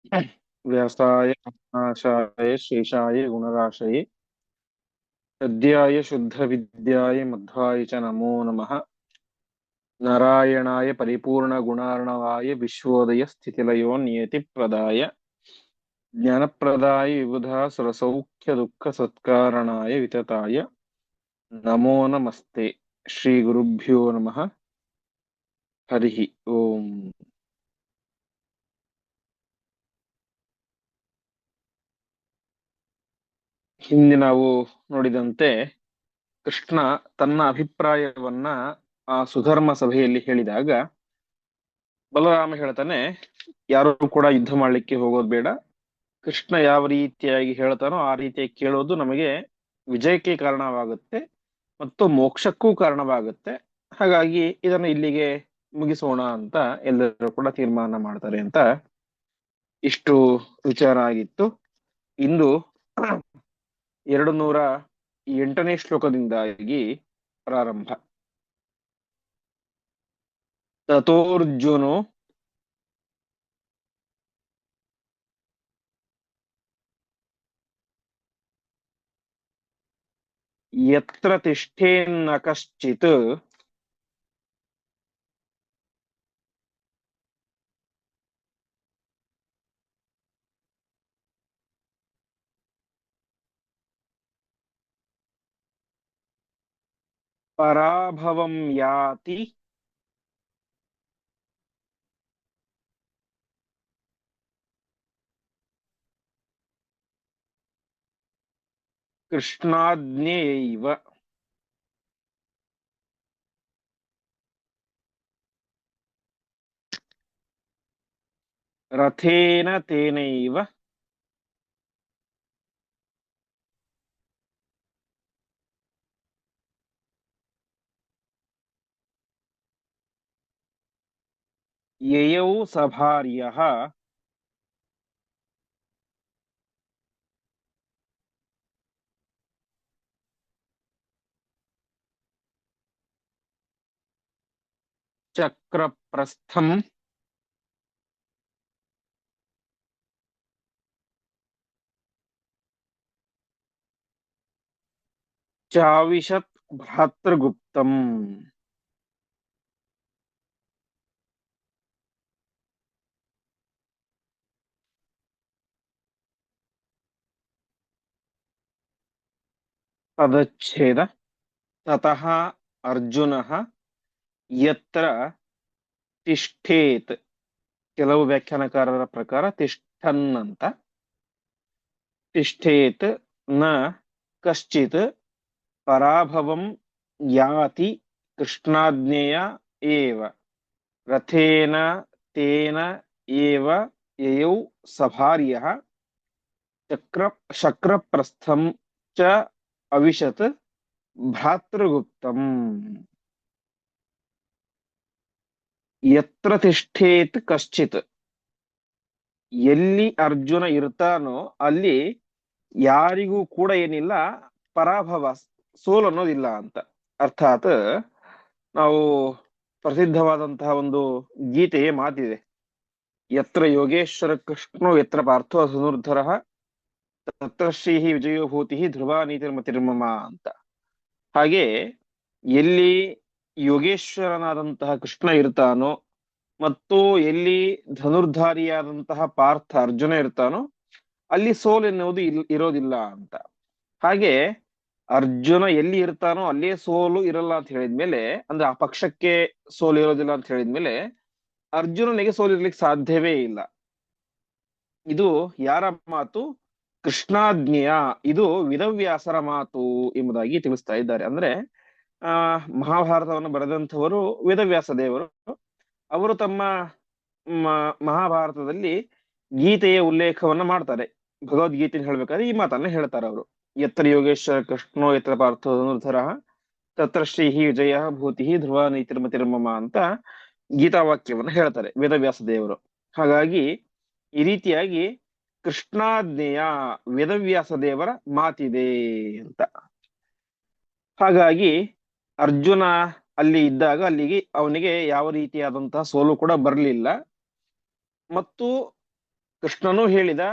व्यासाय नाशाय शेषाय गुणराशये हृद्याय शुद्धविद्याय मध्वाय च नमो नमः। नारायणाय परिपूर्णगुणार्णवाय विश्वोदय स्थितिलयो नियतिप्रदाय ज्ञानप्रदाय विबुधा सुरसौख्यदुःखसत्कारणाय वितताय नमो नमस्ते। श्रीगुरुभ्यो नमः। हरिः ओम्। ಹಿಂದೆ ನಾವು ನೋಡಿದಂತೆ ಕೃಷ್ಣ ತನ್ನ ಅಭಿಪ್ರಾಯವನ್ನ ಆ ಸುಧರ್ಮ ಸಭೆಯಲ್ಲಿ ಹೇಳಿದಾಗ ಬಲರಾಮ ಹೇಳ್ತಾನೆ, ಯಾರು ಕೂಡ ಯುದ್ಧ ಮಾಡ್ಲಿಕ್ಕೆ ಹೋಗೋದು ಬೇಡ. ಕೃಷ್ಣ ಯಾವ ರೀತಿಯಾಗಿ ಹೇಳ್ತಾನೋ ಆ ರೀತಿಯಾಗಿ ಕೇಳೋದು ನಮಗೆ ವಿಜಯಕ್ಕೆ ಕಾರಣವಾಗುತ್ತೆ ಮತ್ತು ಮೋಕ್ಷಕ್ಕೂ ಕಾರಣವಾಗುತ್ತೆ. ಹಾಗಾಗಿ ಇದನ್ನು ಇಲ್ಲಿಗೆ ಮುಗಿಸೋಣ ಅಂತ ಎಲ್ಲರೂ ಕೂಡ ತೀರ್ಮಾನ ಮಾಡ್ತಾರೆ ಅಂತ ಇಷ್ಟು ವಿಚಾರ ಆಗಿತ್ತು. ಇಂದು 208ನೇ ಶ್ಲೋಕದಿಂದಾಗಿ ಪ್ರಾರಂಭ. ತಥೋರ್ಜುನೋ ಯತ್ರ ತಿಷ್ಠೇನ್ನ ಕಶ್ಚಿತ್ ಪರಾಭವಂ ಯಾತಿ ಕೃಷ್ಣಾಜ್ಞೆಯೈವ. ರಥೇನ ತೇನೈವ ಯಯೌ ಸಭಾರ್ಯಃ ಚಕ್ರಪ್ರಸ್ಥಂ ಚಾವಿಶತ್ ಭ್ರಾತೃಗುಪ್ತಂ. ಪದಚ್ಛೇದ. ತತಃ ಅರ್ಜುನಃ ಯತ್ರ ತಿಷ್ಠೇತ್, ಕೆಲವು ವ್ಯಾಖ್ಯಾನಕಾರರ ಪ್ರಕಾರ ತಿಷ್ಠನ್ ಅಂತ, ತಿಷ್ಠೇತ್ ನ ಕಶ್ಚಿತ್ ಪರಾಭವಂ ಯಾತಿ ಕೃಷ್ಣಾಜ್ಞೆಯ ಏವ ರಥೇನ ತೇನ ಏವ ಯಯೌ ಸಭಾರ್ಯಃ ಚಕ್ರ ಶಕ್ರಪ್ರಸ್ಥಂ ಚ ಅವಿಶತ್ ಭ್ರಾತೃಗುಪ್ತಂ. ಯತ್ರ ತಿಷ್ಠೇತ್ ಕಶ್ಚಿತ್, ಎಲ್ಲಿ ಅರ್ಜುನ ಇರ್ತಾನೋ ಅಲ್ಲಿ ಯಾರಿಗೂ ಕೂಡ ಏನಿಲ್ಲ ಪರಾಭವ, ಸೋಲು ಅನ್ನೋದಿಲ್ಲ ಅಂತ. ಅರ್ಥಾತ್ ನಾವು ಪ್ರಸಿದ್ಧವಾದಂತಹ ಒಂದು ಗೀತೆಯ ಮಾತಿದೆ, ಯತ್ರ ಯೋಗೇಶ್ವರ ಕೃಷ್ಣೋ ಯತ್ರ ಪಾರ್ಥೋ ಧನುರ್ಧರ ತತ್ರ ಶ್ರೀ ವಿಜಯೋ ಭೂತಿ ಧ್ರುವ ನೀತಿರ್ಮತಿರ್ಮಮ ಅಂತ. ಹಾಗೆ ಎಲ್ಲಿ ಯೋಗೇಶ್ವರನಾದಂತಹ ಕೃಷ್ಣ ಇರ್ತಾನೋ ಮತ್ತು ಎಲ್ಲಿ ಧನುರ್ಧಾರಿಯಾದಂತಹ ಪಾರ್ಥ ಅರ್ಜುನ ಇರ್ತಾನೋ ಅಲ್ಲಿ ಸೋಲು ಎನ್ನುವುದು ಇರೋದಿಲ್ಲ ಅಂತ. ಹಾಗೆ ಅರ್ಜುನ ಎಲ್ಲಿ ಇರ್ತಾನೋ ಅಲ್ಲೇ ಸೋಲು ಇರಲ್ಲ ಅಂತ ಹೇಳಿದ್ಮೇಲೆ, ಅಂದ್ರೆ ಆ ಪಕ್ಷಕ್ಕೆ ಸೋಲು ಇರೋದಿಲ್ಲ ಅಂತ ಹೇಳಿದ್ಮೇಲೆ ಅರ್ಜುನನಿಗೆ ಸೋಲಿರ್ಲಿಕ್ಕೆ ಸಾಧ್ಯವೇ ಇಲ್ಲ. ಇದು ಯಾರ ಮಾತು? ಕೃಷ್ಣಾಜ್ಞೆಯ, ಇದು ವೇದವ್ಯಾಸರ ಮಾತು ಎಂಬುದಾಗಿ ತಿಳಿಸ್ತಾ ಇದ್ದಾರೆ. ಅಂದ್ರೆ ಮಹಾಭಾರತವನ್ನು ಬರೆದಂಥವರು ವೇದವ್ಯಾಸ ದೇವರು. ಅವರು ತಮ್ಮ ಮಹಾಭಾರತದಲ್ಲಿ ಗೀತೆಯ ಉಲ್ಲೇಖವನ್ನ ಮಾಡ್ತಾರೆ. ಭಗವದ್ಗೀತೆ ಹೇಳ್ಬೇಕಾದ್ರೆ ಈ ಮಾತನ್ನ ಹೇಳ್ತಾರೆ ಅವರು. ಯತ್ರ ಯೋಗೇಶ್ವರ ಕೃಷ್ಣೋ ಯತ್ರ ಪಾರ್ಥೋ ಧನುರ್ಧರ ತತ್ರ ಶ್ರೀ ವಿಜಯ ಭೂತಿ ಧ್ರುವ ನೀತಿರ್ಮತಿರ್ಮಮ ಅಂತ ಗೀತಾವಾಕ್ಯವನ್ನ ಹೇಳ್ತಾರೆ ವೇದವ್ಯಾಸ ದೇವರು. ಹಾಗಾಗಿ ಈ ರೀತಿಯಾಗಿ ಕೃಷ್ಣಾಜ್ಞೆಯ ವೇದವ್ಯಾಸ ದೇವರ ಮಾತಿದೆ ಅಂತ. ಹಾಗಾಗಿ ಅರ್ಜುನ ಅಲ್ಲಿ ಇದ್ದಾಗ ಅಲ್ಲಿಗೆ ಅವನಿಗೆ ಯಾವ ರೀತಿಯಾದಂತಹ ಸೋಲು ಕೂಡ ಬರಲಿಲ್ಲ. ಮತ್ತು ಕೃಷ್ಣನೂ ಹೇಳಿದ,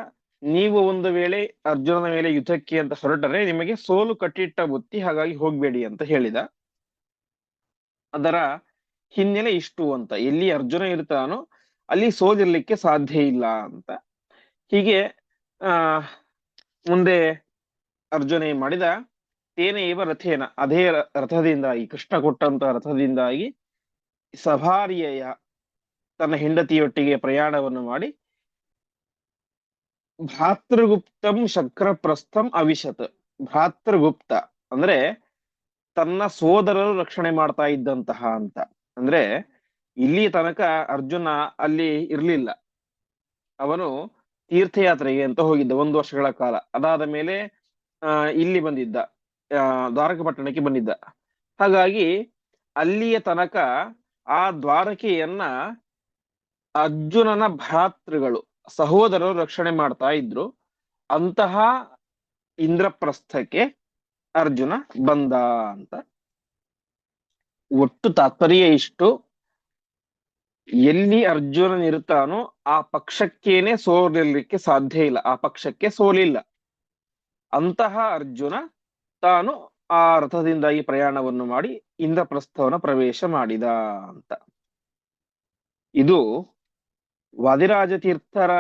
ನೀವು ಒಂದು ವೇಳೆ ಅರ್ಜುನನ ಮೇಲೆ ಯುದ್ಧಕ್ಕೆ ಅಂತ ಹೊರಟರೆ ನಿಮಗೆ ಸೋಲು ಕಟ್ಟಿಟ್ಟ ಬುತ್ತಿ, ಹಾಗಾಗಿ ಹೋಗ್ಬೇಡಿ ಅಂತ ಹೇಳಿದ. ಅದರ ಹಿನ್ನೆಲೆ ಇಷ್ಟು ಅಂತ, ಎಲ್ಲಿ ಅರ್ಜುನ ಇರ್ತಾನೋ ಅಲ್ಲಿ ಸೋಲಿರ್ಲಿಕ್ಕೆ ಸಾಧ್ಯ ಇಲ್ಲ ಅಂತ. ಹೀಗೆ ಆ ಮುಂದೆ ಅರ್ಜುನ ಏನ್ ಮಾಡಿದ, ತೇನ ಇವ ರಥೇನ, ಅದೇ ರಥದಿಂದಾಗಿ, ಕೃಷ್ಣ ಕೊಟ್ಟಂತ ರಥದಿಂದಾಗಿ ಸಭಾರ್ಯಯ, ತನ್ನ ಹೆಂಡತಿಯೊಟ್ಟಿಗೆ ಪ್ರಯಾಣವನ್ನು ಮಾಡಿ ಭ್ರಾತೃಗುಪ್ತಂ ಶಕ್ರಪ್ರಸ್ಥಂ ಅವಿಶತ್. ಭ್ರಾತೃಗುಪ್ತ ಅಂದ್ರೆ ತನ್ನ ಸೋದರರು ರಕ್ಷಣೆ ಮಾಡ್ತಾ ಇದ್ದಂತಹ ಅಂತ. ಅಂದ್ರೆ ಇಲ್ಲಿ ತನಕ ಅರ್ಜುನ ಅಲ್ಲಿ ಇರ್ಲಿಲ್ಲ, ಅವನು ತೀರ್ಥಯಾತ್ರೆಗೆ ಅಂತ ಹೋಗಿದ್ದ 1 ವರ್ಷಗಳ ಕಾಲ. ಅದಾದ ಮೇಲೆ ಇಲ್ಲಿ ಬಂದಿದ್ದ, ದ್ವಾರಕ ಪಟ್ಟಣಕ್ಕೆ ಬಂದಿದ್ದ. ಹಾಗಾಗಿ ಅಲ್ಲಿಯ ತನಕ ಆ ದ್ವಾರಕೆಯನ್ನ ಅರ್ಜುನನ ಭ್ರಾತೃಗಳು, ಸಹೋದರರು ರಕ್ಷಣೆ ಮಾಡ್ತಾ ಇದ್ರು. ಅಂತಹ ಇಂದ್ರಪ್ರಸ್ಥಕ್ಕೆ ಅರ್ಜುನ ಬಂದ ಅಂತ. ಒಟ್ಟು ತಾತ್ಪರ್ಯ ಇಷ್ಟು, ಎಲ್ಲಿ ಅರ್ಜುನನಿರ್ತಾನೋ ಆ ಪಕ್ಷಕ್ಕೇನೆ ಸೋಲಿರ್ಲಿಕ್ಕೆ ಸಾಧ್ಯ ಇಲ್ಲ, ಆ ಪಕ್ಷಕ್ಕೆ ಸೋಲಿಲ್ಲ. ಅಂತಹ ಅರ್ಜುನ ತಾನು ಆ ರಥದಿಂದಾಗಿ ಪ್ರಯಾಣವನ್ನು ಮಾಡಿ ಇಂದ್ರಪ್ರಸ್ಥವನ ಪ್ರವೇಶ ಮಾಡಿದ ಅಂತ. ಇದು ವಾದಿರಾಜ ತೀರ್ಥರ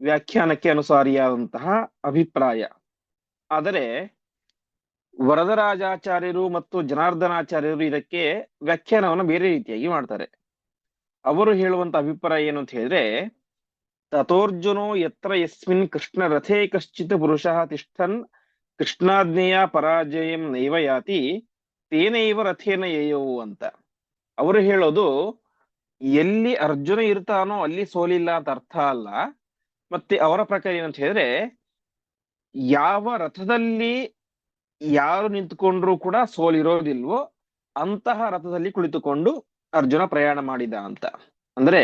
ವ್ಯಾಖ್ಯಾನಕ್ಕೆ ಅನುಸಾರಿಯಾದಂತಹ ಅಭಿಪ್ರಾಯ. ಆದರೆ ವರದರಾಜಾಚಾರ್ಯರು ಮತ್ತು ಜನಾರ್ದನಾಚಾರ್ಯರು ಇದಕ್ಕೆ ವ್ಯಾಖ್ಯಾನವನ್ನು ಬೇರೆ ರೀತಿಯಾಗಿ ಮಾಡ್ತಾರೆ. ಅವರು ಹೇಳುವಂತ ಅಭಿಪ್ರಾಯ ಏನು ಅಂತ ಹೇಳಿದ್ರೆ, ತಥೋರ್ಜುನೋ ಯತ್ರ ಯಸ್ಮಿನ್ ಕೃಷ್ಣ ರಥೇ ಕಶ್ಚಿತ್ ಪುರುಷಃ ತಿಷ್ಠನ್ ಕೃಷ್ಣಾಜ್ಞೆಯ ಪರಾಜಯಂ ನೈವ ಯಾತಿ ತೇನೈವ ರಥೇನ ಯಯೌ ಅಂತ. ಅವರು ಹೇಳೋದು, ಎಲ್ಲಿ ಅರ್ಜುನ ಇರ್ತಾನೋ ಅಲ್ಲಿ ಸೋಲಿಲ್ಲ ಅಂತ ಅರ್ಥ ಅಲ್ಲ. ಮತ್ತೆ ಅವರ ಪ್ರಕಾರ ಏನಂತ ಹೇಳಿದ್ರೆ, ಯಾವ ರಥದಲ್ಲಿ ಯಾರು ನಿಂತುಕೊಂಡ್ರು ಕೂಡ ಸೋಲಿರೋದಿಲ್ವೋ ಅಂತಹ ರಥದಲ್ಲಿ ಕುಳಿತುಕೊಂಡು ಅರ್ಜುನ ಪ್ರಯಾಣ ಮಾಡಿದ ಅಂತ. ಅಂದ್ರೆ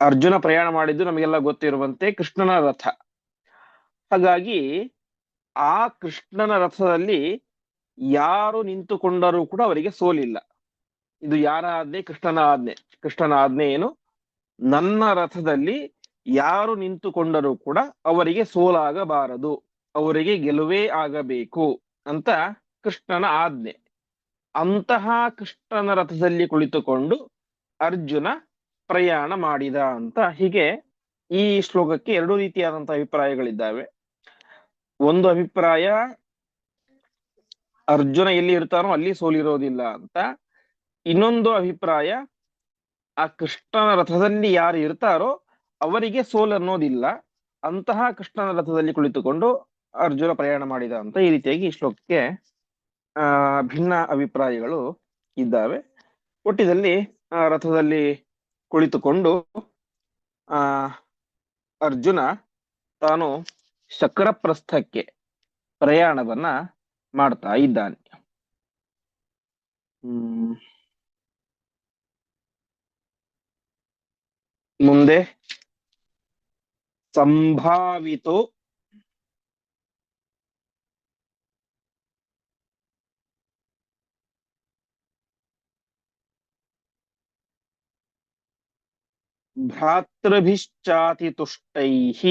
ಅರ್ಜುನ ಪ್ರಯಾಣ ಮಾಡಿದ್ದು ನಮಗೆಲ್ಲ ಗೊತ್ತಿರುವಂತೆ ಕೃಷ್ಣನ ರಥ. ಹಾಗಾಗಿ ಆ ಕೃಷ್ಣನ ರಥದಲ್ಲಿ ಯಾರು ನಿಂತುಕೊಂಡರೂ ಕೂಡ ಅವರಿಗೆ ಸೋಲಿಲ್ಲ. ಇದು ಯಾರ ಆಜ್ಞೆ? ಕೃಷ್ಣನ ಆಜ್ಞೆ. ಕೃಷ್ಣನ ಆಜ್ಞೆ ಏನು? ನನ್ನ ರಥದಲ್ಲಿ ಯಾರು ನಿಂತುಕೊಂಡರೂ ಕೂಡ ಅವರಿಗೆ ಸೋಲಾಗಬಾರದು, ಅವರಿಗೆ ಗೆಲುವೇ ಆಗಬೇಕು ಅಂತ ಕೃಷ್ಣನ ಆಜ್ಞೆ. ಅಂತಹ ಕೃಷ್ಣನ ರಥದಲ್ಲಿ ಕುಳಿತುಕೊಂಡು ಅರ್ಜುನ ಪ್ರಯಾಣ ಮಾಡಿದ ಅಂತ. ಹೀಗೆ ಈ ಶ್ಲೋಕಕ್ಕೆ 2 ರೀತಿಯಾದಂತಹ ಅಭಿಪ್ರಾಯಗಳಿದ್ದಾವೆ. ಒಂದು ಅಭಿಪ್ರಾಯ, ಅರ್ಜುನ ಎಲ್ಲಿ ಇರ್ತಾನೋ ಅಲ್ಲಿ ಸೋಲಿರೋದಿಲ್ಲ ಅಂತ. ಇನ್ನೊಂದು ಅಭಿಪ್ರಾಯ, ಆ ಕೃಷ್ಣನ ರಥದಲ್ಲಿ ಯಾರು ಇರ್ತಾರೋ ಅವರಿಗೆ ಸೋಲು ಅನ್ನೋದಿಲ್ಲ, ಅಂತಹ ಕೃಷ್ಣನ ರಥದಲ್ಲಿ ಕುಳಿತುಕೊಂಡು ಅರ್ಜುನ ಪ್ರಯಾಣ ಮಾಡಿದ ಅಂತ. ಈ ರೀತಿಯಾಗಿ ಈ ಶ್ಲೋಕಕ್ಕೆ ಭಿನ್ನ ಅಭಿಪ್ರಾಯಗಳು ಇದ್ದಾವೆ. ಒಟ್ಟಿನಲ್ಲಿ ರಥದಲ್ಲಿ ಕುಳಿತುಕೊಂಡು ಅರ್ಜುನ ತಾನು ಶಕ್ರಪ್ರಸ್ಥಕ್ಕೆ ಪ್ರಯಾಣವನ್ನ ಮಾಡ್ತಾ ಇದ್ದಾನೆ. ಮುಂದೆ ಸಂಭಾವಿತೋ ಭ್ರಾತೃಭಿಶ್ಚಾತಿತುಷ್ಟೈಃ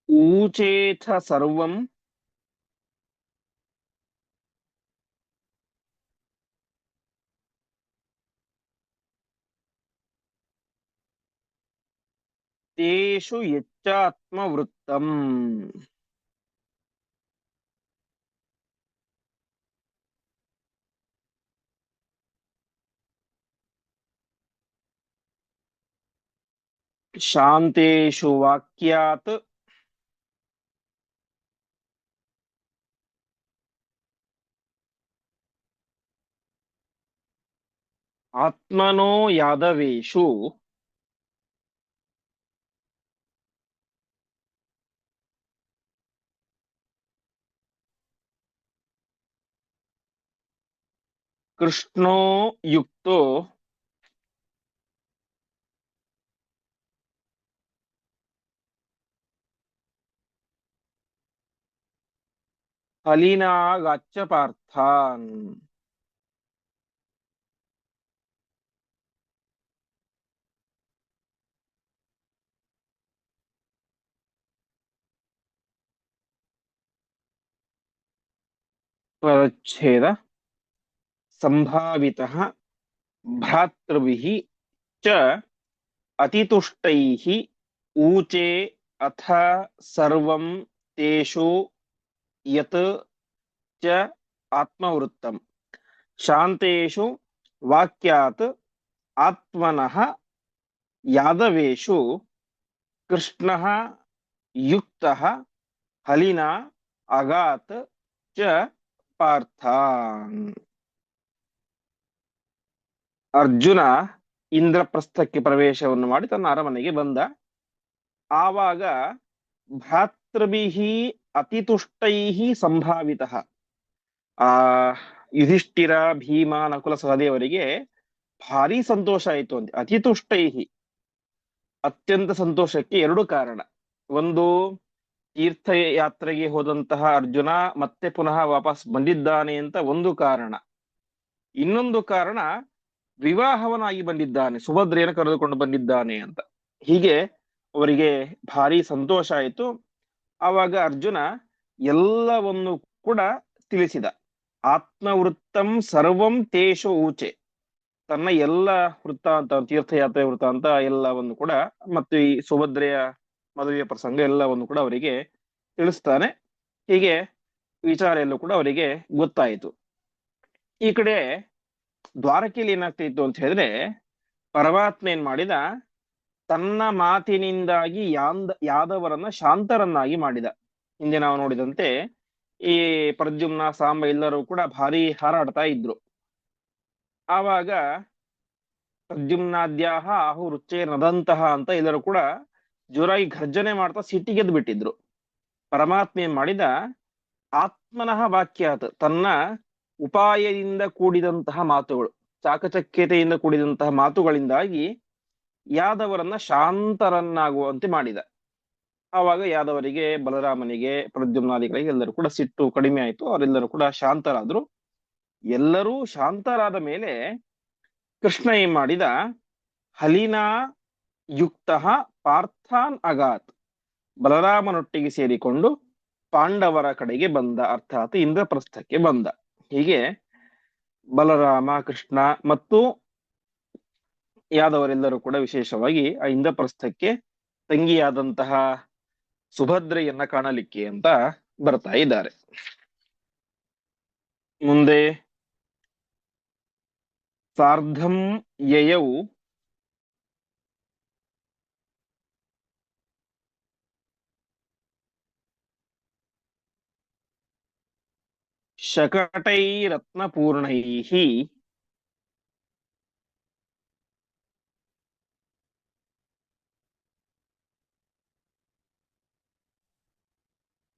ಊಚೇಥ ಸರ್ವಂ ತೇಷು ಯಚ್ಚಾತ್ಮವೃತ್ತಂ. ಶಾಂತೇಷು ವಾಕ್ಯಾತ್ ಆತ್ಮನೋ ಯಾದವೇಷು ಕೃಷ್ಣೋ ಯುಕ್ತೋ ಹಲಿನಾಗಾಚ್ಚ ಪಾರ್ಥಾನ್. ಪರಚ್ಛೇದ ಸಂಭಾವಿತಃ ಭ್ರಾತೃಭಿಃ ಚ ಅತಿತುಷ್ಟೈಃ ಊಚೆ ಅಥ ಸರ್ವಂ ತೇಷು ಯತ್ ಚ ಆತ್ಮವೃತ್ತಂ ಶಾಂತೇಷು ವಾಕ್ಯಾತ್ ಆತ್ಮನಃ ಯಾದವೇಷು ಕೃಷ್ಣಃ ಯುಕ್ತಃ ಹಲಿನಾ ಅಗಾತ್ ಚ ಪಾರ್ಥ. ಅರ್ಜುನ ಇಂದ್ರಪ್ರಸ್ಥಕ್ಕೆ ಪ್ರವೇಶವನ್ನು ಮಾಡಿ ತನ್ನ ಅರಮನೆಗೆ ಬಂದ. ಆವಾಗ ಭ್ರಾತೃಭಿಃ ಅತಿತುಷ್ಟೈಃ ಸಂಭಾವಿತಃ, ಆ ಯುಧಿಷ್ಠಿರ ಭೀಮ ನಕುಲ ಸಹದೇವರಿಗೆ ಭಾರಿ ಸಂತೋಷ ಆಯಿತು ಅಂತ. ಅತಿತುಷ್ಟೈಹಿ, ಅತ್ಯಂತ ಸಂತೋಷಕ್ಕೆ ಎರಡು ಕಾರಣ. ಒಂದು, ತೀರ್ಥಯಾತ್ರೆಗೆ ಹೋದಂತಹ ಅರ್ಜುನ ಮತ್ತೆ ಪುನಃ ವಾಪಸ್ ಬಂದಿದ್ದಾನೆ ಅಂತ ಒಂದು ಕಾರಣ. ಇನ್ನೊಂದು ಕಾರಣ, ವಿವಾಹವನಾಗಿ ಬಂದಿದ್ದಾನೆ, ಸುಭದ್ರೆಯನ್ನು ಕರೆದುಕೊಂಡು ಬಂದಿದ್ದಾನೆ ಅಂತ. ಹೀಗೆ ಅವರಿಗೆ ಭಾರಿ ಸಂತೋಷ ಆಯಿತು. ಆವಾಗ ಅರ್ಜುನ ಎಲ್ಲವನ್ನು ಕೂಡ ತಿಳಿಸಿದ. ಆತ್ಮವೃತ್ತಂ ಸರ್ವಂ ತೇಷು ಊಚೆ, ತನ್ನ ಎಲ್ಲ ವೃತ್ತಾಂತ, ತೀರ್ಥಯಾತ್ರೆ ವೃತ್ತಾಂತ ಎಲ್ಲವನ್ನು ಕೂಡ, ಮತ್ತು ಈ ಸುಭದ್ರೆಯ ಮದುವೆಯ ಪ್ರಸಂಗ ಎಲ್ಲವನ್ನು ಕೂಡ ಅವರಿಗೆ ತಿಳಿಸ್ತಾನೆ. ಹೀಗೆ ವಿಚಾರ ಎಲ್ಲ ಕೂಡ ಅವರಿಗೆ ಗೊತ್ತಾಯಿತು. ಈ ಕಡೆ ದ್ವಾರಕೆಯಲ್ಲಿ ಏನಾಗ್ತಾ ಇತ್ತು ಅಂತ ಹೇಳಿದ್ರೆ, ಪರಮಾತ್ಮ ಏನ್ ಮಾಡಿದ, ತನ್ನ ಮಾತಿನಿಂದಾಗಿ ಯಾದವರನ್ನ ಶಾಂತರನ್ನಾಗಿ ಮಾಡಿದ. ಹಿಂದೆ ನಾವು ನೋಡಿದಂತೆ ಈ ಪ್ರದ್ಯುಮ್ನ ಸಾಂಬ ಎಲ್ಲರೂ ಕೂಡ ಭಾರಿ ಹಾರಾಡ್ತಾ ಇದ್ರು. ಆವಾಗ ಪ್ರದ್ಯುಮ್ನಾದ್ಯಾಹ ಆಹು ರುಚೆ ನದಂತಹ ಅಂತ ಎಲ್ಲರೂ ಕೂಡ ಜೋರಾಗಿ ಘರ್ಜನೆ ಮಾಡ್ತಾ ಸಿಟ್ಟಿಗೆದ್ದು ಬಿಟ್ಟಿದ್ರು. ಪರಮಾತ್ಮ ಏನ್ ಮಾಡಿದ, ಆತ್ಮನಃ ವಾಕ್ಯಾತ್, ತನ್ನ ಉಪಾಯದಿಂದ ಕೂಡಿದಂತಹ ಮಾತುಗಳು, ಚಾಕಚಕ್ಯತೆಯಿಂದ ಕೂಡಿದಂತಹ ಮಾತುಗಳಿಂದಾಗಿ ಯಾದವರನ್ನ ಶಾಂತರನ್ನಾಗುವಂತೆ ಮಾಡಿದ. ಆವಾಗ ಯಾದವರಿಗೆ, ಬಲರಾಮನಿಗೆ, ಪ್ರದ್ಯುಮ್ನಾದಿಗಳಿಗೆ ಎಲ್ಲರೂ ಕೂಡ ಸಿಟ್ಟು ಕಡಿಮೆ ಆಯಿತು. ಅವರೆಲ್ಲರೂ ಕೂಡ ಶಾಂತರಾದ್ರು. ಎಲ್ಲರೂ ಶಾಂತರಾದ ಮೇಲೆ ಕೃಷ್ಣ ಏನ್ ಮಾಡಿದ, ಹಲಿನಾ ಯುಕ್ತ ಪಾರ್ಥಾನ್ ಅಗಾತ್, ಬಲರಾಮನೊಟ್ಟಿಗೆ ಸೇರಿಕೊಂಡು ಪಾಂಡವರ ಕಡೆಗೆ ಬಂದ, ಅರ್ಥಾತ್ ಇಂದ್ರಪ್ರಸ್ಥಕ್ಕೆ ಬಂದ. ಹೀಗೆ ಬಲರಾಮ, ಕೃಷ್ಣ ಮತ್ತು ಯಾದವರೆಲ್ಲರೂ ಕೂಡ ವಿಶೇಷವಾಗಿ ಆ ಇಂದ್ರಪ್ರಸ್ಥಕ್ಕೆ ತಂಗಿಯಾದಂತಹ ಸುಭದ್ರೆಯನ್ನ ಕಾಣಲಿಕ್ಕೆ ಅಂತ ಬರ್ತಾ ಇದ್ದಾರೆ. ಮುಂದೆ ಸಾರ್ಧಂ ಯಯೌ ಶಕಟೈರತ್ನಪೂರ್ಣೈಃ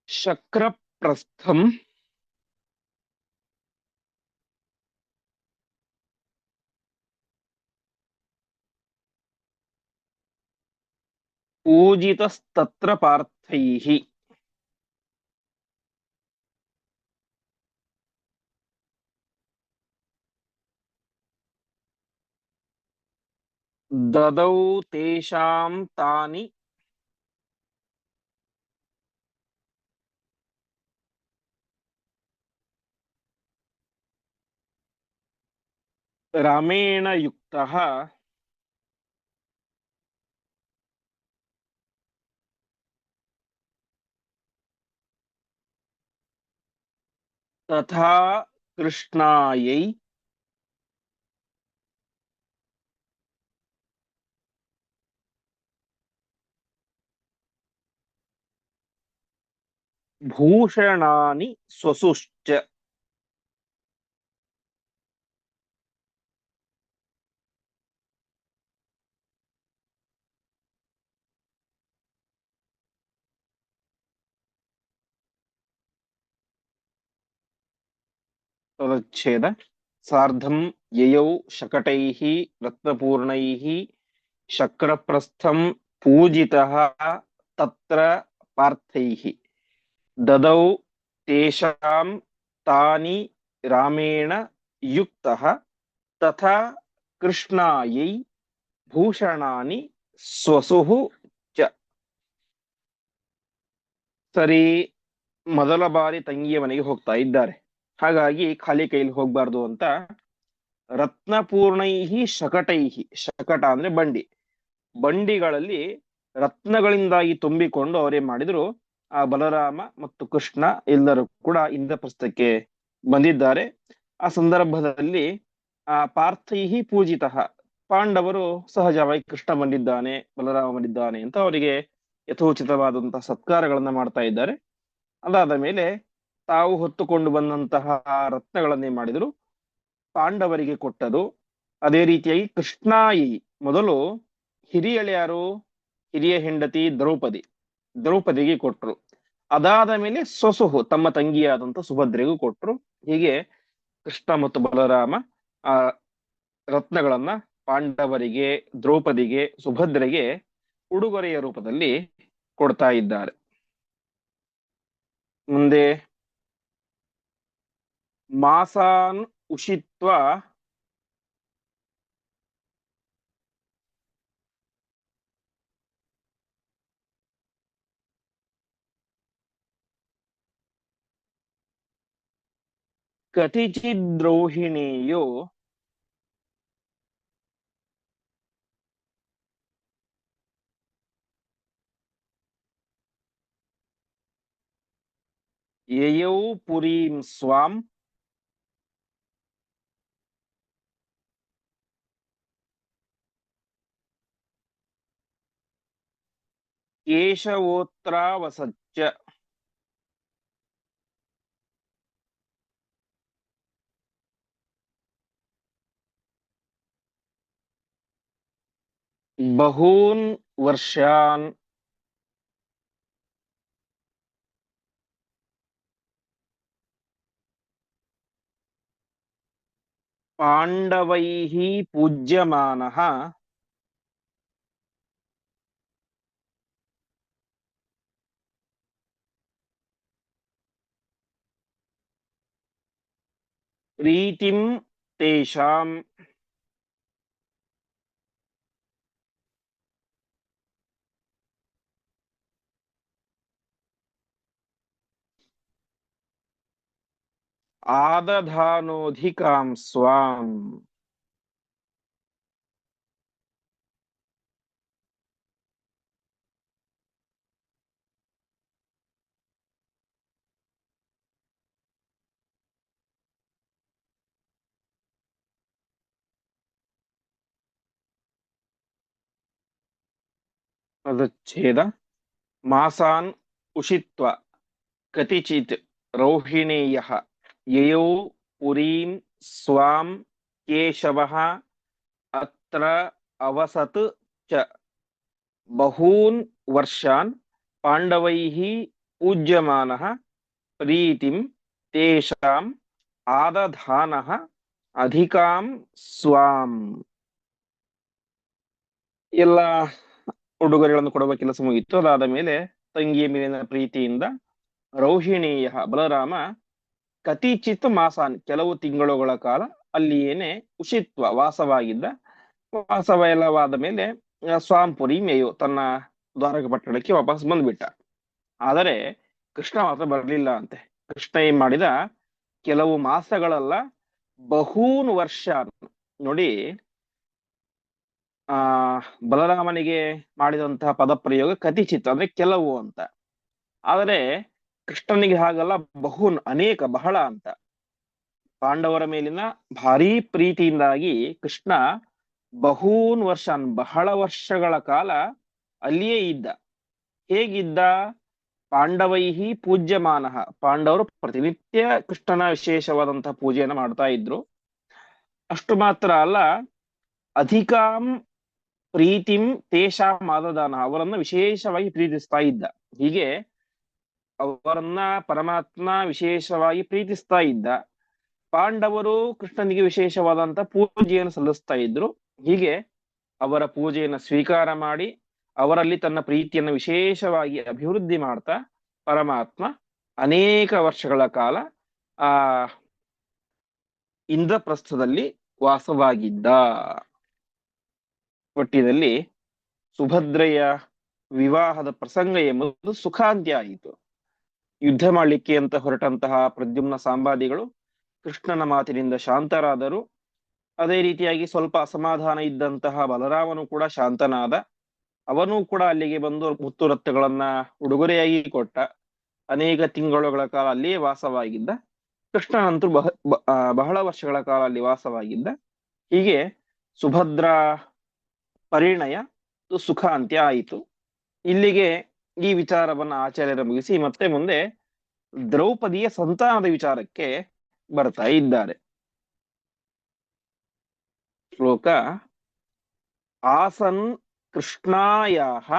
ಶಕ್ರಪ್ರಸ್ಥಂ ಪೂಜಿತಸ್ತತ್ರ ಪಾರ್ಥೈಃ. ದದೌ ತೇಷಾಂ ತಾನಿ ರಾಮೇಣ ಯುಕ್ತಃ ತಥಾ ಕೃಷ್ಣಾಯೈ ಭೂಷಣಾನಿ ಸ್ವಸುಶ್ಚ. ತದಚ್ಛೇದ ಸಾರ್ಧಂ ಯಯೌ ಶಕಟೈಃ ರತ್ನಪೂರ್ಣೈಃ ಶಕ್ರಪ್ರಸ್ಥಂ ಪೂಜಿತಃ ತತ್ರ ಪಾರ್ಥೈಃ ದದೌ ತೇಷಾಂ ತಾನಿ ರಾಮೇಣ ಯುಕ್ತಃ ತಥಾ ಕೃಷ್ಣಾಯೈ ಭೂಷಣಾನಿ ಸ್ವಸುಃ ಚ. ಸರಿ, ಮೊದಲ ಬಾರಿ ತಂಗಿಯ ಮನೆಗೆ ಹೋಗ್ತಾ ಇದ್ದಾರೆ, ಹಾಗಾಗಿ ಖಾಲಿ ಕೈಲಿ ಹೋಗ್ಬಾರ್ದು ಅಂತ ರತ್ನಪೂರ್ಣೈಹಿ ಶಕಟೈಹಿ, ಶಕಟ ಅಂದ್ರೆ ಬಂಡಿ, ಬಂಡಿಗಳಲ್ಲಿ ರತ್ನಗಳಿಂದಾಗಿ ತುಂಬಿಕೊಂಡು ಅವರೇನ್ ಮಾಡಿದ್ರು, ಆ ಬಲರಾಮ ಮತ್ತು ಕೃಷ್ಣ ಎಲ್ಲರೂ ಕೂಡ ಇಂದ್ರಪ್ರಸ್ಥಕ್ಕೆ ಬಂದಿದ್ದಾರೆ. ಆ ಸಂದರ್ಭದಲ್ಲಿ ಆ ಪಾರ್ಥೈಹಿ ಪೂಜಿತಃ, ಪಾಂಡವರು ಸಹಜವಾಗಿ ಕೃಷ್ಣ ಬಂದಿದ್ದಾನೆ, ಬಲರಾಮ ಬಂದಿದ್ದಾನೆ ಅಂತ ಅವರಿಗೆ ಯಥೋಚಿತವಾದಂತಹ ಸತ್ಕಾರಗಳನ್ನ ಮಾಡ್ತಾ ಇದ್ದಾರೆ. ಅದಾದ ಮೇಲೆ ತಾವು ಹೊತ್ತುಕೊಂಡು ಬಂದಂತಹ ರತ್ನಗಳನ್ನೇ ಮಾಡಿದ್ರು, ಪಾಂಡವರಿಗೆ ಕೊಟ್ಟರು. ಅದೇ ರೀತಿಯಾಗಿ ಕೃಷ್ಣಾಯಿ, ಮೊದಲು ಹಿರಿಯಳು ಯಾರು, ಹಿರಿಯ ಹೆಂಡತಿ ದ್ರೌಪದಿ, ದ್ರೌಪದಿಗೆ ಕೊಟ್ರು. ಅದಾದ ಮೇಲೆ ಸ್ವಸುಹು ತಮ್ಮ ತಂಗಿಯಾದಂತ ಸುಭದ್ರೆಗೂ ಕೊಟ್ರು. ಹೀಗೆ ಕೃಷ್ಣ ಮತ್ತು ಬಲರಾಮ ಆ ರತ್ನಗಳನ್ನ ಪಾಂಡವರಿಗೆ, ದ್ರೌಪದಿಗೆ, ಸುಭದ್ರೆಗೆ ಉಡುಗೊರೆಯ ರೂಪದಲ್ಲಿ ಕೊಡ್ತಾ ಇದ್ದಾರೆ. ಮುಂದೆ ಮಾಸಾನ್ ಉಷಿತ್ವ ಕತಿಚಿದ್ರೋಹಿಣಿಯೋ ಯಯೌ ಪುರೀಂ ಸ್ವಾಂ ಕೇಶವೋತ್ರಾವಸಚ್ಚ. ಬಹೂನ್ ವರ್ಷಾನ್ ಪಾಂಡವೈಃ ಪೂಜ್ಯಮಾನಃ ಪ್ರೀತಿಂ ತೇಷಾಂ ಆದಧಾನೋಧಿಕಾಂ ಸ್ವಾಂ. ಪದಚ್ಛೇದ. ಮಾಸಾನ್ ಉಷಿತ್ವ ಕತಿಚಿತ್ ರೌಹಿಣೇಯಃ ಯಯೌ ಪುರೀಂ ಸ್ವಾಂ ಕೇಶವಃ ಅತ್ರ ಅವಸತ್ ಚ. ಬಹೂನ್ ವರ್ಷಾನ್ ಪಾಂಡವೈಃ ಪೂಜ್ಯಮಾನಃ ಪ್ರೀತಿಂ ತೇಷಾಂ ಆದಧಾನಃ ಅಧಿಕಾಂ ಸ್ವಾಂ. ಎಲ್ಲ ಉಡುಗೊರೆಗಳನ್ನು ಕೊಡುವ ಕೆಲಸ ಮುಗಿತ್ತು. ಅದಾದ ಮೇಲೆ ತಂಗಿಯ ಮೇಲಿನ ಪ್ರೀತಿಯಿಂದ ರೌಹಿಣೀಯ ಬಲರಾಮ ಕತಿಚಿತ್ ಮಾಸಾನ್, ಕೆಲವು ತಿಂಗಳುಗಳ ಕಾಲ ಅಲ್ಲಿಯೇನೆ ಉಷಿತ್ವ ವಾಸವಾಗಿದ್ದ. ವಾಸವೆಲ್ಲವಾದ ಮೇಲೆ ಸ್ವಾಂಪುರಿ ಮೇಯು, ತನ್ನ ದ್ವಾರಕ ಪಟ್ಟಣಕ್ಕೆ ವಾಪಸ್ ಬಂದ್ಬಿಟ್ಟ. ಆದರೆ ಕೃಷ್ಣ ಮಾತ್ರ ಬರಲಿಲ್ಲ ಅಂತೆ. ಕೃಷ್ಣ ಏನ್ ಮಾಡಿದ, ಕೆಲವು ಮಾಸಗಳಲ್ಲ, ಬಹೂನ್ ವರ್ಷ. ನೋಡಿ, ಆ ಬಲರಾಮನಿಗೆ ಮಾಡಿದಂತಹ ಪದಪ್ರಯೋಗ ಕತಿಚಿತ್ ಅಂದ್ರೆ ಕೆಲವು ಅಂತ. ಆದರೆ ಕೃಷ್ಣನಿಗೆ ಹಾಗಲ್ಲ, ಬಹುನ್ ಅನೇಕ, ಬಹಳ ಅಂತ. ಪಾಂಡವರ ಮೇಲಿನ ಭಾರೀ ಪ್ರೀತಿಯಿಂದಾಗಿ ಕೃಷ್ಣ ಬಹೂನ್ ವರ್ಷ, ಬಹಳ ವರ್ಷಗಳ ಕಾಲ ಅಲ್ಲಿಯೇ ಇದ್ದ. ಹೇಗಿದ್ದ? ಪಾಂಡವೈಹಿ ಪೂಜ್ಯಮಾನ, ಪಾಂಡವರು ಪ್ರತಿನಿತ್ಯ ಕೃಷ್ಣನ ವಿಶೇಷವಾದಂತಹ ಪೂಜೆಯನ್ನು ಮಾಡ್ತಾ ಇದ್ರು. ಅಷ್ಟು ಮಾತ್ರ ಅಲ್ಲ, ಅಧಿಕಾಂ ಪ್ರೀತಿಂ ತೇಷಾಂ ಆದದಾನ, ಅವರನ್ನ ವಿಶೇಷವಾಗಿ ಪ್ರೀತಿಸ್ತಾ ಇದ್ದ. ಹೀಗೆ ಅವರನ್ನ ಪರಮಾತ್ಮ ವಿಶೇಷವಾಗಿ ಪ್ರೀತಿಸ್ತಾ ಇದ್ದ. ಪಾಂಡವರು ಕೃಷ್ಣನಿಗೆ ವಿಶೇಷವಾದಂತ ಪೂಜೆಯನ್ನು ಸಲ್ಲಿಸ್ತಾ ಇದ್ರು. ಹೀಗೆ ಅವರ ಪೂಜೆಯನ್ನು ಸ್ವೀಕಾರ ಮಾಡಿ ಅವರಲ್ಲಿ ತನ್ನ ಪ್ರೀತಿಯನ್ನು ವಿಶೇಷವಾಗಿ ಅಭಿವೃದ್ಧಿ ಮಾಡ್ತಾ ಪರಮಾತ್ಮ ಅನೇಕ ವರ್ಷಗಳ ಕಾಲ ಆ ಇಂದ್ರಪ್ರಸ್ಥದಲ್ಲಿ ವಾಸವಾಗಿದ್ದ. ಒಟ್ಟಿನಲ್ಲಿ ಸುಭದ್ರೆಯ ವಿವಾಹದ ಪ್ರಸಂಗ ಎಂಬುದು ಸುಖಾಂತ್ಯ ಆಯಿತು. ಯುದ್ಧ ಮಾಡಲಿಕ್ಕೆ ಅಂತ ಹೊರಟಂತಹ ಪ್ರದ್ಯುಮ್ನ ಸಾಂಬಾದಿಗಳು ಕೃಷ್ಣನ ಮಾತಿನಿಂದ ಶಾಂತರಾದರು. ಅದೇ ರೀತಿಯಾಗಿ ಸ್ವಲ್ಪ ಅಸಮಾಧಾನ ಇದ್ದಂತಹ ಬಲರಾಮನು ಕೂಡ ಶಾಂತನಾದ. ಅವನು ಕೂಡ ಅಲ್ಲಿಗೆ ಬಂದು ಮುತ್ತು ರತ್ನಗಳನ್ನ ಉಡುಗೊರೆಯಾಗಿ ಕೊಟ್ಟ. ಅನೇಕ ತಿಂಗಳುಗಳ ಕಾಲ ಅಲ್ಲಿಯೇ ವಾಸವಾಗಿದ್ದ. ಕೃಷ್ಣನಂತೂ ಬಹಳ ವರ್ಷಗಳ ಕಾಲ ಅಲ್ಲಿ ವಾಸವಾಗಿದ್ದ. ಹೀಗೆ ಸುಭದ್ರಾ ಪರಿಣಯ ಸುಖ ಅಂತ್ಯ ಆಯಿತು. ಇಲ್ಲಿಗೆ ಈ ವಿಚಾರವನ್ನ ಆಚಾರ್ಯರ ಮುಗಿಸಿ ಮತ್ತೆ ಮುಂದೆ ದ್ರೌಪದಿಯ ಸಂತಾನದ ವಿಚಾರಕ್ಕೆ ಬರ್ತಾ ಇದ್ದಾರೆ. ಶ್ಲೋಕ ಆಸನ್ ಕೃಷ್ಣಾಯಾಹ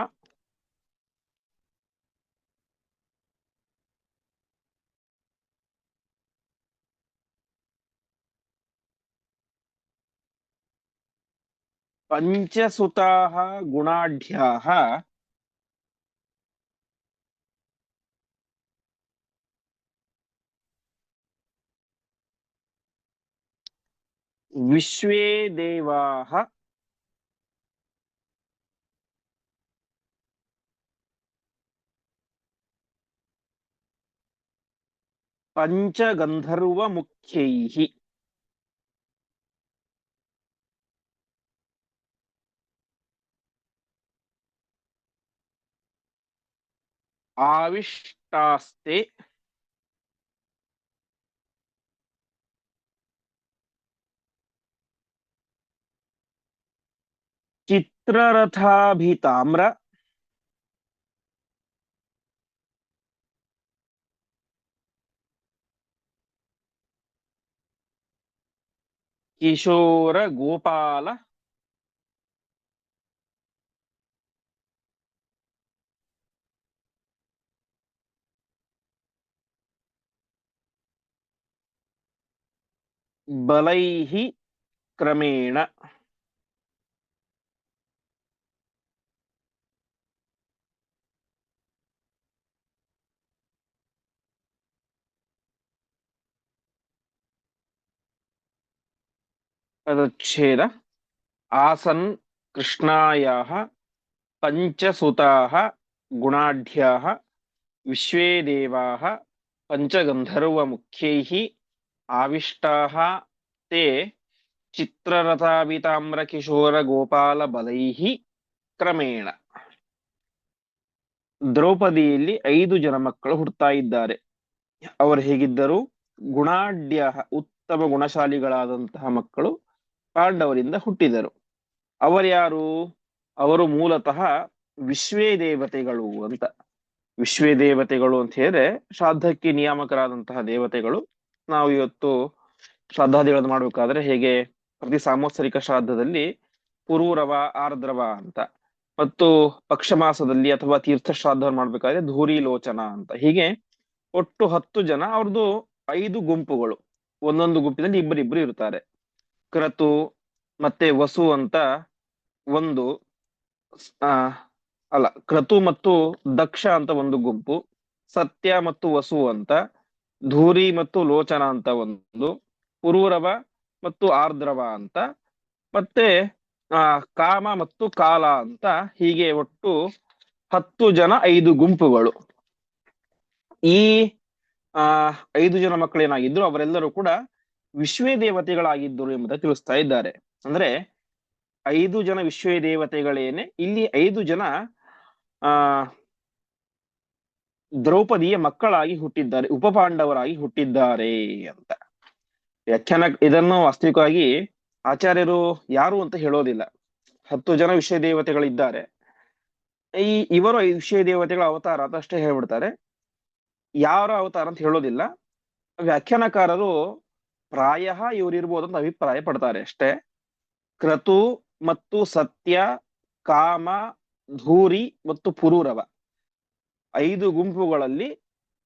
ಪಂಚಸುತಾಃ ಗುಣಾಢ್ಯಾಃ ವಿಶ್ವೇ ದೇವಾಃ ಪಂಚಗಂಧರ್ವ ಮುಖ್ಯೈಃ ಆವಿಷ್ಟಾಸ್ತೆ ಚಿತ್ರರಥಾಭಿತಾಮ್ರ ಕಿಶೋರ ಗೋಪಾಲ ಬಲೈಃ ಕ್ರಮೇಣ. ಪದಚ್ಛೇದ ಆಸನ್ ಕೃಷ್ಣಾಯಾಹ ಪಂಚಸುತಾಃ ಗುಣಾಢ್ಯಾಃ ವಿಶ್ವೇ ದೇವಾಃ ಪಂಚಗಂಧರ್ವ ಮುಖ್ಯೈಃ ಆವಿಷ್ಟಾಃ ತೇ ಚಿತ್ರರಥಾಭಿತಾಮ್ರ ಕಿಶೋರ ಗೋಪಾಲ ಬಲೈಃ ಕ್ರಮೇಣ. ದ್ರೌಪದಿಯಲ್ಲಿ 5 ಜನ ಮಕ್ಕಳು ಹುಟ್ಟುತ್ತಾ ಇದ್ದಾರೆ. ಅವರು ಹೇಗಿದ್ದರು? ಗುಣಾಢ್ಯ, ಉತ್ತಮ ಗುಣಶಾಲಿಗಳಾದಂತಹ ಮಕ್ಕಳು ಪಾಂಡವರಿಂದ ಹುಟ್ಟಿದರು. ಅವರ್ಯಾರು? ಅವರು ಮೂಲತಃ ವಿಶ್ವೇ ದೇವತೆಗಳು ಅಂತ. ವಿಶ್ವೇ ದೇವತೆಗಳು ಅಂತ ಹೇಳಿದ್ರೆ ಶ್ರಾದ್ದಕ್ಕೆ ನಿಯಾಮಕರಾದಂತಹ ದೇವತೆಗಳು. ನಾವು ಇವತ್ತು ಶ್ರಾದ್ದಾದಿಗಳನ್ನು ಮಾಡ್ಬೇಕಾದ್ರೆ ಹೇಗೆ ಪ್ರತಿ ಸಾಂವತ್ಸರಿಕ ಶ್ರಾದ್ದದಲ್ಲಿ ಪುರೂರವ, ಆರ್ದ್ರವ ಅಂತ, ಮತ್ತು ಪಕ್ಷ ಮಾಸದಲ್ಲಿ ಅಥವಾ ತೀರ್ಥ ಶ್ರಾದ್ದವನ್ನು ಮಾಡ್ಬೇಕಾದ್ರೆ ಧೂರಿ ಲೋಚನ ಅಂತ, ಹೀಗೆ ಒಟ್ಟು 10 ಜನ. ಅವ್ರದ್ದು 5 ಗುಂಪುಗಳು. ಒಂದೊಂದು ಗುಂಪಿನಲ್ಲಿ ಇಬ್ಬರಿಬ್ರು ಇರ್ತಾರೆ. ಕ್ರತು ಮತ್ತೆ ವಸು ಅಂತ ಒಂದು, ಆ ಅಲ್ಲ, ಕ್ರತು ಮತ್ತು ದಕ್ಷ ಅಂತ ಒಂದು ಗುಂಪು, ಸತ್ಯ ಮತ್ತು ವಸು ಅಂತ, ಧೂರಿ ಮತ್ತು ಲೋಚನ ಅಂತ ಒಂದು, ಪುರೂರವ ಮತ್ತು ಆರ್ದ್ರವ ಅಂತ, ಮತ್ತೆ ಕಾಮ ಮತ್ತು ಕಾಲ ಅಂತ, ಹೀಗೆ ಒಟ್ಟು 10 ಜನ, 5 ಗುಂಪುಗಳು. ಈ 5 ಜನ ಮಕ್ಕಳೇನಾಗಿದ್ರು ಅವರೆಲ್ಲರೂ ಕೂಡ ವಿಶ್ವೇ ದೇವತೆಗಳಾಗಿದ್ದರು ಎಂಬುದನ್ನು ತಿಳಿಸ್ತಾ ಇದ್ದಾರೆ. ಅಂದ್ರೆ 5 ಜನ ವಿಶ್ವೇ ದೇವತೆಗಳೇನೆ ಇಲ್ಲಿ 5 ಜನ ಆ ದ್ರೌಪದಿಯ ಮಕ್ಕಳಾಗಿ ಹುಟ್ಟಿದ್ದಾರೆ, ಉಪಪಾಂಡವರಾಗಿ ಹುಟ್ಟಿದ್ದಾರೆ ಅಂತ ವ್ಯಾಖ್ಯಾನ. ಇದನ್ನು ವಾಸ್ತವಿಕವಾಗಿ ಆಚಾರ್ಯರು ಯಾರು ಅಂತ ಹೇಳೋದಿಲ್ಲ. 10 ಜನ ವಿಶ್ವೇ ದೇವತೆಗಳಿದ್ದಾರೆ, ಇವರು 5 ವಿಶ್ವೇ ದೇವತೆಗಳ ಅವತಾರ ಅಂತ ಅಷ್ಟೇ ಹೇಳ್ಬಿಡ್ತಾರೆ. ಯಾರ ಅವತಾರ ಅಂತ ಹೇಳೋದಿಲ್ಲ. ವ್ಯಾಖ್ಯಾನಕಾರರು ಪ್ರಾಯ ಇವರಿರ್ಬೋದು ಅಂತ ಅಭಿಪ್ರಾಯ ಪಡ್ತಾರೆ ಅಷ್ಟೇ. ಕ್ರತು ಮತ್ತು ಸತ್ಯ, ಕಾಮ, ಧೂರಿ ಮತ್ತು ಪುರೂರವ 5 ಗುಂಪುಗಳಲ್ಲಿ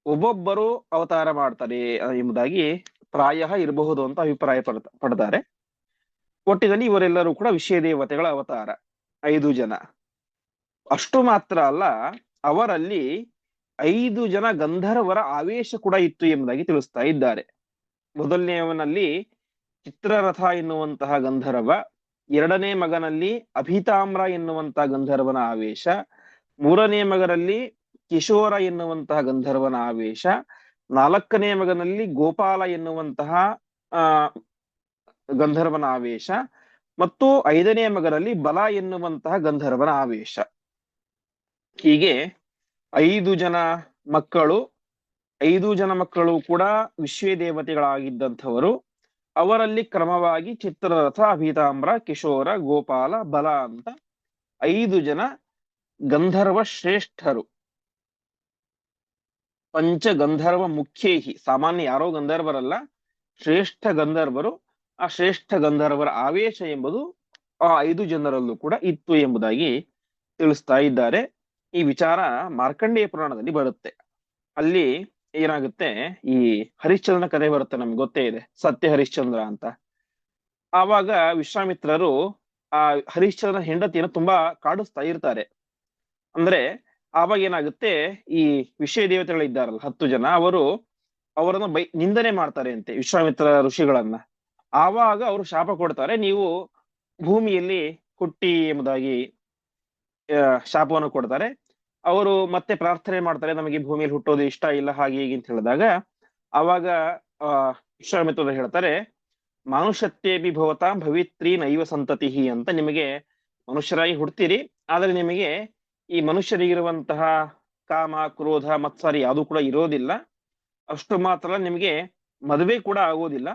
ಒಬ್ಬೊಬ್ಬರು ಅವತಾರ ಮಾಡ್ತಾರೆ ಎಂಬುದಾಗಿ ಪ್ರಾಯ ಇರಬಹುದು ಅಂತ ಅಭಿಪ್ರಾಯ ಪಡ್ತಾರೆ. ಒಟ್ಟಿನಲ್ಲಿ ಇವರೆಲ್ಲರೂ ಕೂಡ ವಿಶ್ವೇ ದೇವತೆಗಳ ಅವತಾರ 5 ಜನ. ಅಷ್ಟು ಮಾತ್ರ ಅಲ್ಲ, ಅವರಲ್ಲಿ 5 ಜನ ಗಂಧರ್ವರ ಆವೇಶ ಕೂಡ ಇತ್ತು ಎಂಬುದಾಗಿ ತಿಳಿಸ್ತಾ ಇದ್ದಾರೆ. ಮೊದಲನೆಯವನಲ್ಲಿ ಚಿತ್ರರಥ ಎನ್ನುವಂತಹ ಗಂಧರ್ವ, ಎರಡನೇ ಮಗನಲ್ಲಿ ಅಭಿತಾಮ್ರ ಎನ್ನುವಂತಹ ಗಂಧರ್ವನ ಆವೇಶ, ಮೂರನೇ ಮಗನಲ್ಲಿ ಕಿಶೋರ ಎನ್ನುವಂತಹ ಗಂಧರ್ವನ ಆವೇಶ, ನಾಲ್ಕನೇ ಮಗನಲ್ಲಿ ಗೋಪಾಲ ಎನ್ನುವಂತಹ ಆ ಗಂಧರ್ವನ ಆವೇಶ, ಮತ್ತು ಐದನೇ ಮಗನಲ್ಲಿ ಬಲ ಎನ್ನುವಂತಹ ಗಂಧರ್ವನ ಆವೇಶ. ಹೀಗೆ 5 ಜನ ಮಕ್ಕಳು, 5 ಜನ ಮಕ್ಕಳು ಕೂಡ ವಿಶ್ವೇ ದೇವತೆಗಳಾಗಿದ್ದಂಥವರು. ಅವರಲ್ಲಿ ಕ್ರಮವಾಗಿ ಚಿತ್ರರಥ, ಅಭಿತಾಮ್ರ, ಕಿಶೋರ, ಗೋಪಾಲ, ಬಲ ಅಂತ 5 ಜನ ಗಂಧರ್ವ ಶ್ರೇಷ್ಠರು. ಪಂಚ ಗಂಧರ್ವ ಮುಖ್ಯೇಹಿ, ಸಾಮಾನ್ಯ ಯಾರೋ ಗಂಧರ್ವರಲ್ಲ, ಶ್ರೇಷ್ಠ ಗಂಧರ್ವರು. ಆ ಶ್ರೇಷ್ಠ ಗಂಧರ್ವರ ಆವೇಶ ಎಂಬುದು ಆ 5 ಜನರಲ್ಲೂ ಕೂಡ ಇತ್ತು ಎಂಬುದಾಗಿ ತಿಳಿಸ್ತಾ ಇದ್ದಾರೆ. ಈ ವಿಚಾರ ಮಾರ್ಕಂಡೇಯ ಪುರಾಣದಲ್ಲಿ ಬರುತ್ತೆ. ಅಲ್ಲಿ ಏನಾಗುತ್ತೆ, ಈ ಹರಿಶ್ಚಂದ್ರನ ಕಥೆ ಬರುತ್ತೆ, ನಮ್ಗೆ ಗೊತ್ತೇ ಇದೆ, ಸತ್ಯ ಹರಿಶ್ಚಂದ್ರ ಅಂತ. ಆವಾಗ ವಿಶ್ವಾಮಿತ್ರರು ಆ ಹರಿಶ್ಚಂದ್ರನ ಹೆಂಡತಿಯನ್ನು ತುಂಬಾ ಕಾಡಿಸ್ತಾ ಇರ್ತಾರೆ. ಅಂದ್ರೆ ಆವಾಗ ಏನಾಗುತ್ತೆ, ಈ ವಿಷಯ ದೇವತೆಗಳಿದ್ದಾರಲ್ಲ 10 ಜನ, ಅವರನ್ನು ನಿಂದನೆ ಮಾಡ್ತಾರೆ ಅಂತೆ ವಿಶ್ವಾಮಿತ್ರ ಋಷಿಗಳನ್ನ. ಆವಾಗ ಅವರು ಶಾಪ ಕೊಡ್ತಾರೆ, ನೀವು ಭೂಮಿಯಲ್ಲಿ ಹುಟ್ಟಿ ಎಂಬುದಾಗಿ ಶಾಪವನ್ನು ಕೊಡ್ತಾರೆ. ಅವರು ಮತ್ತೆ ಪ್ರಾರ್ಥನೆ ಮಾಡ್ತಾರೆ, ನಮಗೆ ಭೂಮಿಯಲ್ಲಿ ಹುಟ್ಟೋದು ಇಷ್ಟ ಇಲ್ಲ, ಹಾಗೆ ಹೀಗೆ ಅಂತ ಹೇಳಿದಾಗ ಆವಾಗ ವಿಶ್ವಾಮಿತ್ರರು ಹೇಳ್ತಾರೆ, ಮಾನುಷತ್ಯೇಪಿ ಭವತಾಂ ಭವಿತ್ರಿ ನೈವ ಸಂತತಿ ಅಂತ. ನಿಮಗೆ ಮನುಷ್ಯರಾಗಿ ಹುಡ್ತೀರಿ, ಆದ್ರೆ ನಿಮಗೆ ಈ ಮನುಷ್ಯರಿಗಿರುವಂತಹ ಕಾಮ, ಕ್ರೋಧ, ಮತ್ಸರಿ ಯಾವುದು ಕೂಡ ಇರೋದಿಲ್ಲ. ಅಷ್ಟು ಮಾತ್ರ, ನಿಮಗೆ ಮದುವೆ ಕೂಡ ಆಗೋದಿಲ್ಲ.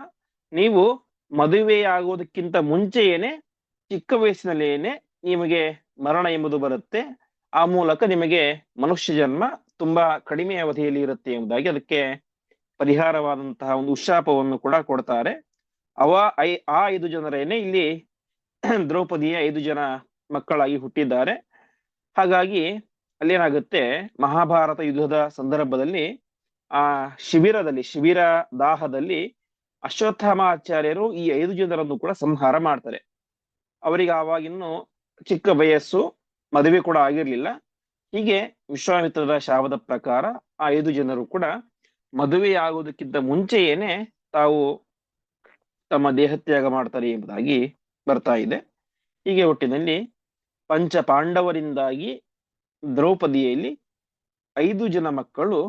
ನೀವು ಮದುವೆ ಆಗೋದಕ್ಕಿಂತ ಮುಂಚೆಯೇನೆ, ಚಿಕ್ಕ ವಯಸ್ಸಿನಲ್ಲೇನೆ ನಿಮಗೆ ಮರಣ ಎಂಬುದು ಬರುತ್ತೆ. ಆ ಮೂಲಕ ನಿಮಗೆ ಮನುಷ್ಯ ಜನ್ಮ ತುಂಬಾ ಕಡಿಮೆ ಅವಧಿಯಲ್ಲಿ ಇರುತ್ತೆ ಎಂಬುದಾಗಿ ಅದಕ್ಕೆ ಪರಿಹಾರವಾದಂತಹ ಒಂದು ಉಶಾಪವನ್ನು ಕೂಡ ಕೊಡ್ತಾರೆ. ಆ 5 ಜನರೇನೆ ಇಲ್ಲಿ ದ್ರೌಪದಿಯ 5 ಜನ ಮಕ್ಕಳಾಗಿ ಹುಟ್ಟಿದ್ದಾರೆ. ಹಾಗಾಗಿ ಅಲ್ಲೇನಾಗುತ್ತೆ, ಮಹಾಭಾರತ ಯುದ್ಧದ ಸಂದರ್ಭದಲ್ಲಿ ಆ ಶಿಬಿರ ದಾಹದಲ್ಲಿ ಅಶ್ವತ್ಥಾಮಾಚಾರ್ಯರು ಈ 5 ಜನರನ್ನು ಕೂಡ ಸಂಹಾರ ಮಾಡ್ತಾರೆ. ಅವರಿಗೆ ಆವಾಗಿನ್ನು ಚಿಕ್ಕ ವಯಸ್ಸು, ಮದುವೆ ಕೂಡ ಆಗಿರ್ಲಿಲ್ಲ. ಹೀಗೆ ವಿಶ್ವಾಮಿತ್ರರ ಶಾಪದ ಪ್ರಕಾರ ಆ 5 ಜನರು ಕೂಡ ಮದುವೆ ಆಗುವುದಕ್ಕಿಂತ ಮುಂಚೆಯೇನೆ ತಾವು ತಮ್ಮ ದೇಹತ್ಯಾಗ ಮಾಡ್ತಾರೆ ಎಂಬುದಾಗಿ ಬರ್ತಾ ಇದೆ. ಹೀಗೆ ಒಟ್ಟಿನಲ್ಲಿ ಪಂಚ ಪಾಂಡವರಿಂದಾಗಿ ದ್ರೌಪದಿಯಲ್ಲಿ 5 ಜನ ಮಕ್ಕಳು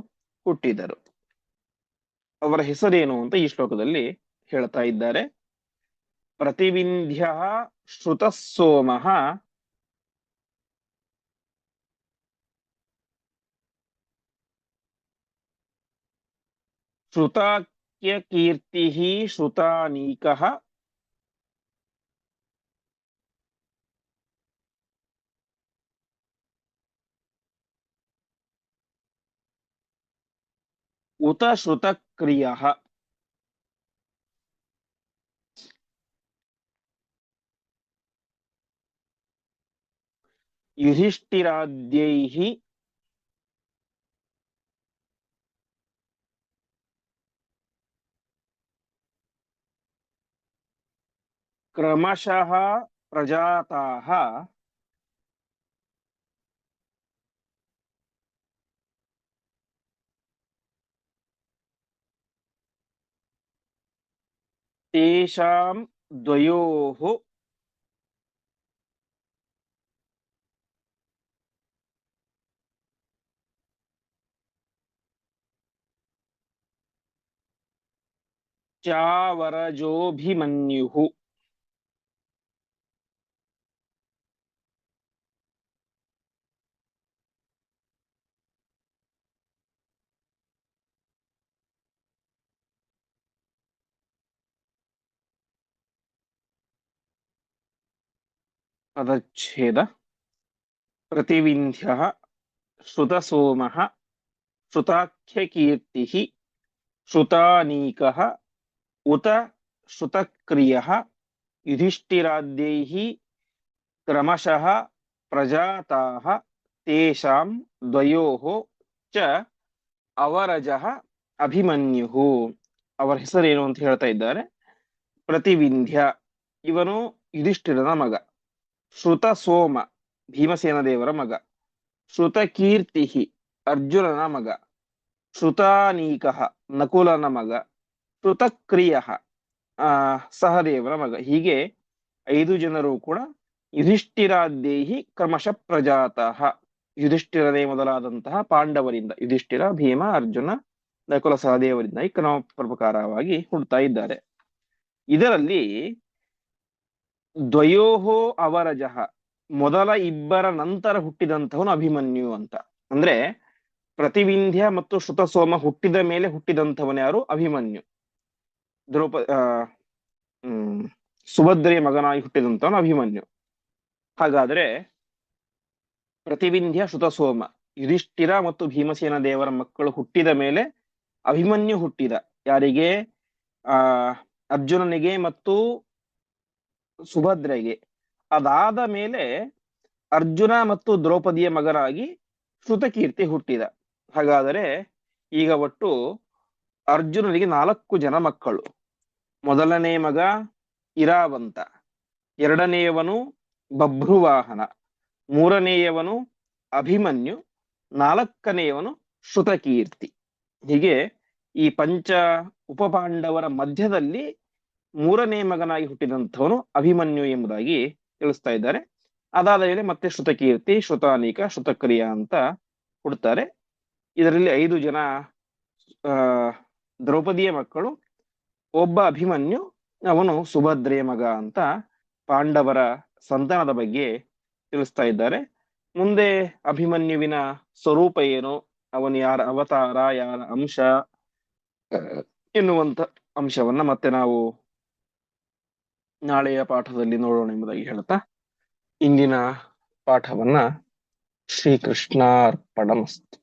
ಹುಟ್ಟಿದರು. ಅವರ ಹೆಸರೇನು ಅಂತ ಈ ಶ್ಲೋಕದಲ್ಲಿ ಹೇಳ್ತಾ ಇದ್ದಾರೆ. ಪ್ರತಿವಿಂಧ್ಯ ಶ್ರುತಸೋಮಃ ಶ್ರುತಾಖ್ಯ ಕೀರ್ತಿ ಶ್ರುತಾನೀಕಃ ಉತ ಶ್ರುತಕ್ರಿಯಃ. ಯುಧಿಷ್ಠಿರಾದ್ಯೈಃ ಕ್ರಮಶಃ ಪ್ರಜಾತಾಃ ತೇಷಾಂ ದ್ವಯೋಃ ಚಾವರಜೋಭಿಮನ್ಯುಃ. ಪದಚ್ಛೇದ. ಪ್ರತಿವಿಂಧ್ಯ ಶ್ರುತಸೋಮಃ ಶ್ರುತಾಖ್ಯಕೀರ್ತಿ ಶ್ರುತಾನೀಕಃ ಉತ ಶ್ರುತಕ್ರಿಯಃ ಯುಧಿಷ್ಠಿರಾದ್ಯೈಃ ಕ್ರಮಶಃ ಪ್ರಜಾತಾಃ ತೇಷಾಂ ದ್ವಯೋಃ ಚ ಅವರಜಃ ಅಭಿಮನ್ಯುಃ. ಅವರ ಹೆಸರೇನು ಅಂತ ಹೇಳ್ತಾ ಇದ್ದಾರೆ. ಪ್ರತಿವಿಂಧ್ಯ, ಇವನು ಯುಧಿಷ್ಠಿರನ ಮಗ. ಶ್ರುತ ಸೋಮ, ಭೀಮಸೇನ ದೇವರ ಮಗ. ಶ್ರುತಕೀರ್ತಿ, ಅರ್ಜುನನ ಮಗ, ಶ್ರುತಾನೀಕಃ ನಕುಲನ ಮಗ, ಶ್ರುತಕ್ರಿಯ ಸಹದೇವನ ಮಗ. ಹೀಗೆ 5 ಜನರು ಕೂಡ ಯುಧಿಷ್ಠಿರಾದ್ದೇಹಿ ಕ್ರಮಶಃ ಪ್ರಜಾತಃ, ಯುಧಿಷ್ಠಿರನೇ ಮೊದಲಾದಂತಹ ಪಾಂಡವರಿಂದ, ಯುಧಿಷ್ಠಿರ, ಭೀಮ, ಅರ್ಜುನ, ನಕುಲ, ಸಹದೇವರಿಂದ ಈ ಕ್ರಮ ಪ್ರಕಾರವಾಗಿ ಹುಡ್ತಾ ಇದ್ದಾರೆ. ಇದರಲ್ಲಿ ದ್ವಯೋಹೋ ಅವರಜಃ, ಮೊದಲ ಇಬ್ಬರ ನಂತರ ಹುಟ್ಟಿದಂತವನು ಅಭಿಮನ್ಯು ಅಂತ. ಅಂದ್ರೆ ಪ್ರತಿವಿಂಧ್ಯ ಮತ್ತು ಶ್ರುತಸೋಮ ಹುಟ್ಟಿದ ಮೇಲೆ ಹುಟ್ಟಿದಂಥವನು ಯಾರು? ಅಭಿಮನ್ಯು. ಸುಭದ್ರೆಯ ಮಗನಾಗಿ ಹುಟ್ಟಿದಂಥವನು ಅಭಿಮನ್ಯು. ಹಾಗಾದ್ರೆ ಪ್ರತಿವಿಂಧ್ಯ, ಶ್ರುತಸೋಮ, ಯುಧಿಷ್ಠಿರ ಮತ್ತು ಭೀಮಸೇನ ದೇವರ ಮಕ್ಕಳು ಹುಟ್ಟಿದ ಮೇಲೆ ಅಭಿಮನ್ಯು ಹುಟ್ಟಿದ. ಯಾರಿಗೆ? ಆ ಅರ್ಜುನನಿಗೆ ಮತ್ತು ಸುಭದ್ರೆಗೆ. ಅದಾದ ಮೇಲೆ ಅರ್ಜುನ ಮತ್ತು ದ್ರೌಪದಿಯ ಮಗನಾಗಿ ಶ್ರುತಕೀರ್ತಿ ಹುಟ್ಟಿದ. ಹಾಗಾದರೆ ಈಗ ಒಟ್ಟು ಅರ್ಜುನನಿಗೆ 4 ಮಕ್ಕಳು. ಮೊದಲನೇ ಮಗ ಇರಾವಂತ, ಎರಡನೆಯವನು ಬಭ್ರುವಾಹನ, ಮೂರನೆಯವನು ಅಭಿಮನ್ಯು, 4ನೆಯವನು ಶ್ರುತಕೀರ್ತಿ. ಹೀಗೆ ಈ ಪಂಚ ಉಪಪಾಂಡವರ ಮಧ್ಯದಲ್ಲಿ 3ನೇ ಮಗನಾಗಿ ಹುಟ್ಟಿದಂಥವನು ಅಭಿಮನ್ಯು ಎಂಬುದಾಗಿ ತಿಳಿಸ್ತಾ ಇದ್ದಾರೆ. ಅದಾದ ಮೇಲೆ ಮತ್ತೆ ಶ್ರುತಕೀರ್ತಿ, ಶ್ರುತಾನೀಕ, ಶ್ರುತಕ್ರಿಯ ಅಂತ ಹುಡ್ತಾರೆ. ಇದರಲ್ಲಿ 5 ಜನ ದ್ರೌಪದಿಯ ಮಕ್ಕಳು, ಒಬ್ಬ ಅಭಿಮನ್ಯು, ಅವನು ಸುಭದ್ರೆಯ ಮಗ ಅಂತ ಪಾಂಡವರ ಸಂತಾನದ ಬಗ್ಗೆ ತಿಳಿಸ್ತಾ ಇದ್ದಾರೆ. ಮುಂದೆ ಅಭಿಮನ್ಯುವಿನ ಸ್ವರೂಪ ಏನು, ಅವನು ಯಾರ ಅವತಾರ, ಯಾರ ಅಂಶ ಎನ್ನುವಂತ ಅಂಶವನ್ನ ಮತ್ತೆ ನಾವು ನಾಳೆಯ ಪಾಠದಲ್ಲಿ ನೋಡೋಣ ಎಂಬುದಾಗಿ ಹೇಳ್ತಾ ಇಂದಿನ ಪಾಠವನ್ನ ಶ್ರೀಕೃಷ್ಣಾರ್ಪಣಮಸ್ತು.